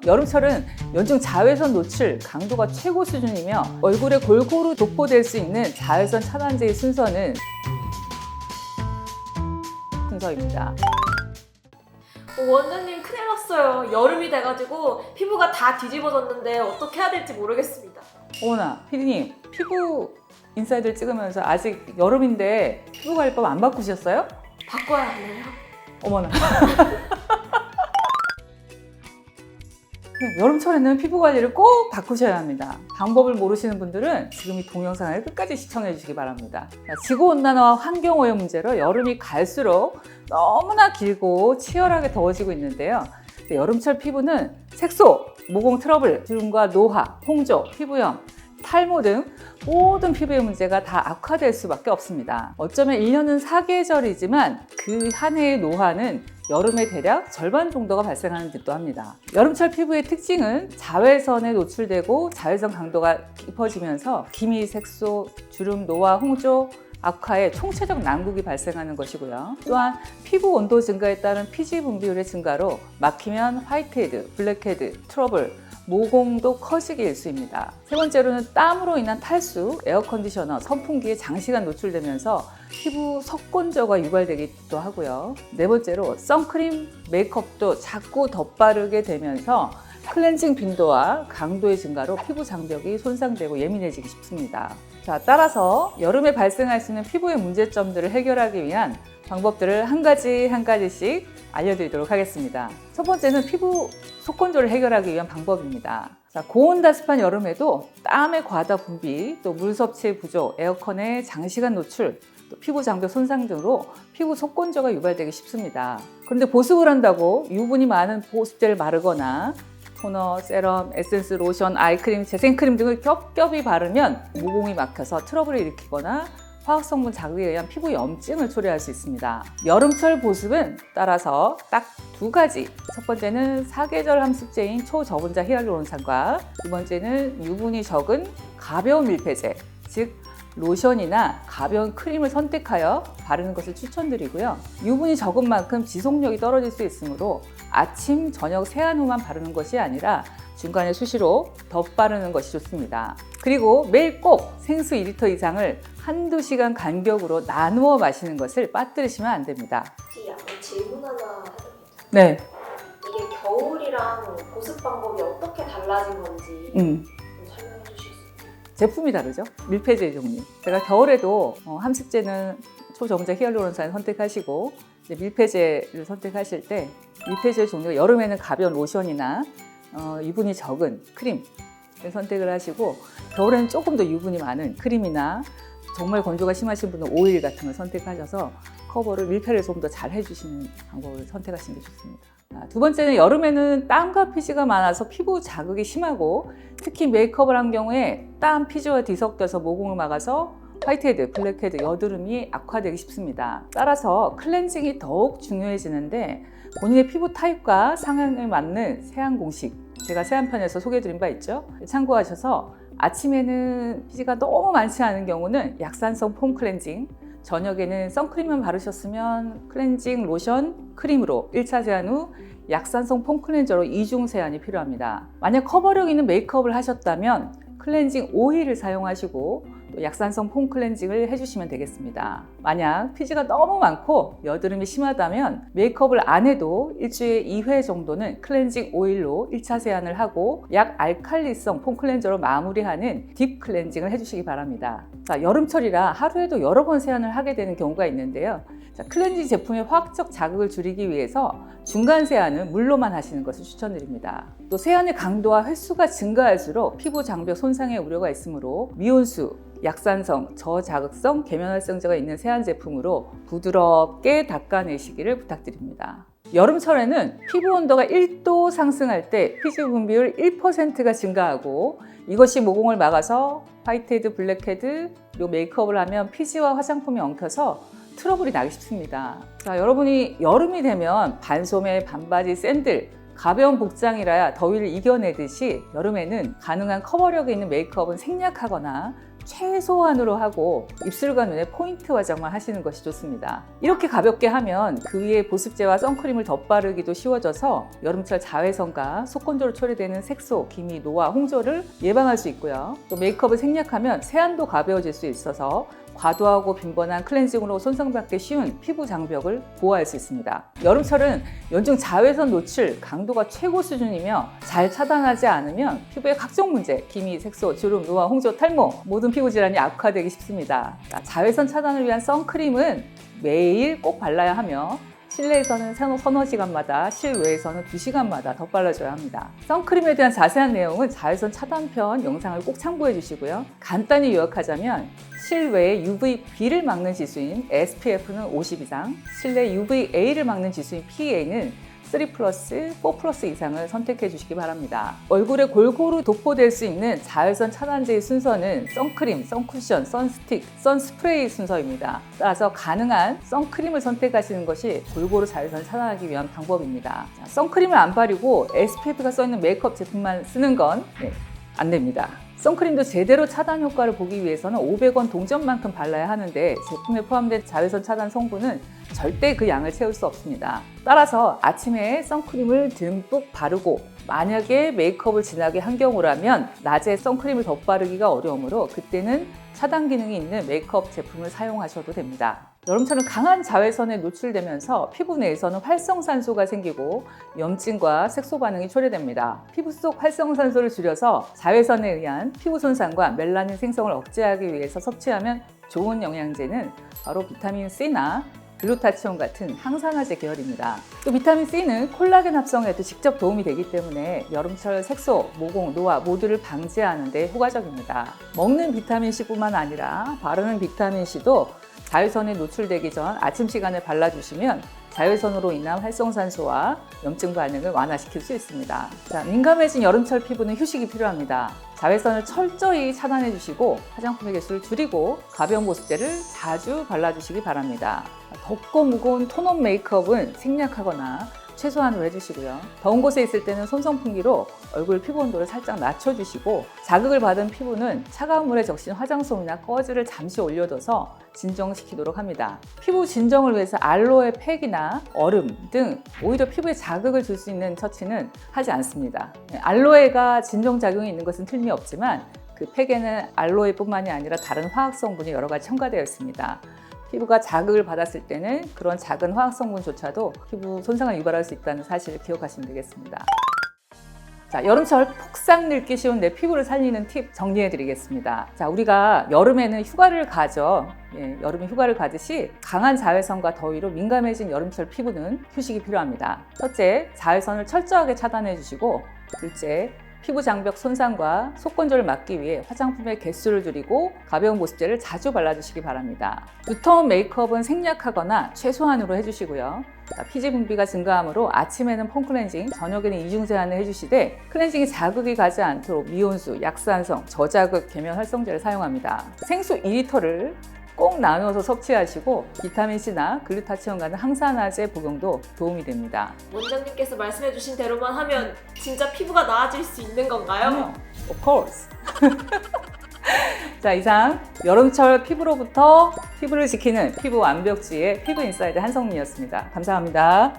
여름철은 연중 자외선 노출 강도가 최고 수준이며 얼굴에 골고루 도포될 수 있는 자외선 차단제의 순서는 순서입니다. 원장님 큰일 났어요. 여름이 돼가지고 피부가 다 뒤집어졌는데 어떻게 해야 될지 모르겠습니다. 어머나, 피디님, 피부 인사이드를 찍으면서 아직 여름인데 피부 관리법 안 바꾸셨어요? 바꿔야 하나요? 어머나. 네, 여름철에는 피부 관리를 꼭 바꾸셔야 합니다. 방법을 모르시는 분들은 지금 이 동영상을 끝까지 시청해 주시기 바랍니다. 지구온난화와 환경오염 문제로 여름이 갈수록 너무나 길고 치열하게 더워지고 있는데요. 여름철 피부는 색소, 모공 트러블, 주름과 노화, 홍조, 피부염, 탈모 등 모든 피부의 문제가 다 악화될 수밖에 없습니다. 어쩌면 1년은 사계절이지만 그 한 해의 노화는 여름에 대략 절반 정도가 발생하는 듯도 합니다. 여름철 피부의 특징은 자외선에 노출되고 자외선 강도가 깊어지면서 기미, 색소, 주름, 노화, 홍조, 악화의 총체적 난국이 발생하는 것이고요. 또한 피부 온도 증가에 따른 피지 분비율의 증가로 막히면 화이트헤드, 블랙헤드, 트러블, 모공도 커지게 일수입니다. 세 번째로는 땀으로 인한 탈수, 에어컨디셔너, 선풍기에 장시간 노출되면서 피부 석곤저가 유발되기도 하고요. 네 번째로 선크림, 메이크업도 자꾸 덧바르게 되면서 클렌징 빈도와 강도의 증가로 피부 장벽이 손상되고 예민해지기 쉽습니다. 자, 따라서 여름에 발생할 수 있는 피부의 문제점들을 해결하기 위한 방법들을 한 가지씩 알려드리도록 하겠습니다. 첫 번째는 피부 속건조를 해결하기 위한 방법입니다. 자, 고온다습한 여름에도 땀의 과다 분비, 또 물 섭취의 부족, 에어컨의 장시간 노출, 또 피부 장벽 손상 등으로 피부 속건조가 유발되기 쉽습니다. 그런데 보습을 한다고 유분이 많은 보습제를 바르거나 토너, 세럼, 에센스, 로션, 아이크림, 재생크림 등을 겹겹이 바르면 모공이 막혀서 트러블을 일으키거나 화학성분 자극에 의한 피부 염증을 초래할 수 있습니다. 여름철 보습은 따라서 딱 두 가지. 첫 번째는 사계절 함습제인 초저분자 히알루론산과 두 번째는 유분이 적은 가벼운 밀폐제, 즉 로션이나 가벼운 크림을 선택하여 바르는 것을 추천드리고요. 유분이 적은 만큼 지속력이 떨어질 수 있으므로 아침, 저녁 세안 후만 바르는 것이 아니라 중간에 수시로 덧바르는 것이 좋습니다. 그리고 매일 꼭 생수 2리터 이상을 한두 시간 간격으로 나누어 마시는 것을 빠뜨리시면 안 됩니다. 혹시 약간 질문 하나 해도 괜찮아요? 네. 이게 겨울이랑 보습 방법이 어떻게 달라진 건지 좀 설명해 주실 수 있나요? 제품이 다르죠. 밀폐제 종류. 제가 겨울에도 함습제는 초저분자 히알루론산을 선택하시고 이제 밀폐제를 선택하실 때 밀폐제 종류가 여름에는 가벼운 로션이나 유분이 적은 크림을 선택을 하시고 겨울에는 조금 더 유분이 많은 크림이나 정말 건조가 심하신 분은 오일 같은 걸 선택하셔서 커버를 밀폐를 좀 더 잘 해주시는 방법을 선택하시는 게 좋습니다. 두 번째는 여름에는 땀과 피지가 많아서 피부 자극이 심하고 특히 메이크업을 한 경우에 땀, 피지와 뒤섞여서 모공을 막아서 화이트헤드, 블랙헤드, 여드름이 악화되기 쉽습니다. 따라서 클렌징이 더욱 중요해지는데 본인의 피부 타입과 상황에 맞는 세안 공식, 제가 세안편에서 소개해드린 바 있죠? 참고하셔서 아침에는 피지가 너무 많지 않은 경우는 약산성 폼 클렌징, 저녁에는 선크림만 바르셨으면 클렌징 로션, 크림으로 1차 세안 후 약산성 폼 클렌저로 2중 세안이 필요합니다. 만약 커버력 있는 메이크업을 하셨다면 클렌징 오일을 사용하시고 또 약산성 폼 클렌징을 해주시면 되겠습니다. 만약 피지가 너무 많고 여드름이 심하다면 메이크업을 안 해도 일주일에 2회 정도는 클렌징 오일로 1차 세안을 하고 약 알칼리성 폼 클렌저로 마무리하는 딥 클렌징을 해주시기 바랍니다. 자, 여름철이라 하루에도 여러 번 세안을 하게 되는 경우가 있는데요. 자, 클렌징 제품의 화학적 자극을 줄이기 위해서 중간 세안은 물로만 하시는 것을 추천드립니다. 또 세안의 강도와 횟수가 증가할수록 피부 장벽 손상의 우려가 있으므로 미온수, 약산성, 저자극성, 계면활성제가 있는 세안 제품으로 부드럽게 닦아내시기를 부탁드립니다. 여름철에는 피부 온도가 1도 상승할 때 피지 분비율 1%가 증가하고 이것이 모공을 막아서 화이트헤드, 블랙헤드, 그리고 메이크업을 하면 피지와 화장품이 엉켜서 트러블이 나기 쉽습니다. 자, 여러분이 여름이 되면 반소매, 반바지, 샌들, 가벼운 복장이라야 더위를 이겨내듯이 여름에는 가능한 커버력이 있는 메이크업은 생략하거나 최소한으로 하고 입술과 눈에 포인트 화장만 하시는 것이 좋습니다. 이렇게 가볍게 하면 그 위에 보습제와 선크림을 덧바르기도 쉬워져서 여름철 자외선과 속건조로 처리되는 색소, 기미, 노화, 홍조를 예방할 수 있고요. 또 메이크업을 생략하면 세안도 가벼워질 수 있어서 과도하고 빈번한 클렌징으로 손상받기 쉬운 피부 장벽을 보호할 수 있습니다. 여름철은 연중 자외선 노출 강도가 최고 수준이며 잘 차단하지 않으면 피부에 각종 문제, 기미, 색소, 주름, 노화, 홍조, 탈모 모든 피부 질환이 악화되기 쉽습니다. 자외선 차단을 위한 선크림은 매일 꼭 발라야 하며 실내에서는 서너 시간마다, 실외에서는 2시간마다 덧발라줘야 합니다. 선크림에 대한 자세한 내용은 자외선 차단편 영상을 꼭 참고해 주시고요. 간단히 요약하자면 실외의 UVB를 막는 지수인 SPF는 50 이상, 실내 UVA를 막는 지수인 PA는 3+, 4+ 이상을 선택해 주시기 바랍니다. 얼굴에 골고루 도포될 수 있는 자외선 차단제의 순서는 선크림, 선쿠션, 선스틱, 선스프레이 순서입니다. 따라서 가능한 선크림을 선택하시는 것이 골고루 자외선 차단하기 위한 방법입니다. 선크림을 안 바르고 SPF가 써있는 메이크업 제품만 쓰는 건 안 됩니다. 선크림도 제대로 차단 효과를 보기 위해서는 500원 동전만큼 발라야 하는데 제품에 포함된 자외선 차단 성분은 절대 그 양을 채울 수 없습니다. 따라서 아침에 선크림을 듬뿍 바르고 만약에 메이크업을 진하게 한 경우라면 낮에 선크림을 덧바르기가 어려우므로 그때는 차단 기능이 있는 메이크업 제품을 사용하셔도 됩니다. 여름철은 강한 자외선에 노출되면서 피부 내에서는 활성산소가 생기고 염증과 색소 반응이 초래됩니다. 피부 속 활성산소를 줄여서 자외선에 의한 피부 손상과 멜라닌 생성을 억제하기 위해서 섭취하면 좋은 영양제는 바로 비타민 C나 글루타치온 같은 항산화제 계열입니다. 또 비타민 C는 콜라겐 합성에도 직접 도움이 되기 때문에 여름철 색소, 모공, 노화 모두를 방지하는 데 효과적입니다. 먹는 비타민 C뿐만 아니라 바르는 비타민 C도 자외선에 노출되기 전 아침 시간에 발라주시면 자외선으로 인한 활성산소와 염증 반응을 완화시킬 수 있습니다. 자, 민감해진 여름철 피부는 휴식이 필요합니다. 자외선을 철저히 차단해 주시고 화장품의 개수를 줄이고 가벼운 보습제를 자주 발라주시기 바랍니다. 덥고 무거운 톤업 메이크업은 생략하거나 최소한으로 해주시고요. 더운 곳에 있을 때는 손선풍기로 얼굴 피부 온도를 살짝 낮춰주시고 자극을 받은 피부는 차가운 물에 적신 화장솜이나 꺼즈를 잠시 올려둬서 진정시키도록 합니다. 피부 진정을 위해서 알로에 팩이나 얼음 등 오히려 피부에 자극을 줄 수 있는 처치는 하지 않습니다. 알로에가 진정작용이 있는 것은 틀림없지만 그 팩에는 알로에뿐만이 아니라 다른 화학 성분이 여러 가지 첨가되어 있습니다. 피부가 자극을 받았을 때는 그런 작은 화학 성분조차도 피부 손상을 유발할 수 있다는 사실을 기억하시면 되겠습니다. 자, 여름철 폭삭 늙기 쉬운 내 피부를 살리는 팁 정리해 드리겠습니다. 자, 우리가 여름에는 휴가를 가죠. 여름에 휴가를 가듯이 강한 자외선과 더위로 민감해진 여름철 피부는 휴식이 필요합니다. 첫째, 자외선을 철저하게 차단해 주시고, 둘째, 피부 장벽 손상과 속건조를 막기 위해 화장품의 개수를 줄이고 가벼운 보습제를 자주 발라주시기 바랍니다. 두터운 메이크업은 생략하거나 최소한으로 해주시고요. 피지 분비가 증가하므로 아침에는 폼 클렌징, 저녁에는 이중 세안을 해주시되 클렌징이 자극이 가지 않도록 미온수, 약산성, 저자극 계면 활성제를 사용합니다. 생수 2리터를 꼭 나누어서 섭취하시고 비타민C나 글루타치온 같은 항산화제 복용도 도움이 됩니다. 원장님께서 말씀해주신 대로만 하면 진짜 피부가 나아질 수 있는 건가요? Of course. 자, 이상 여름철 피부로부터 피부를 지키는 피부 완벽주의의 피부 인사이드 한성민이었습니다. 감사합니다.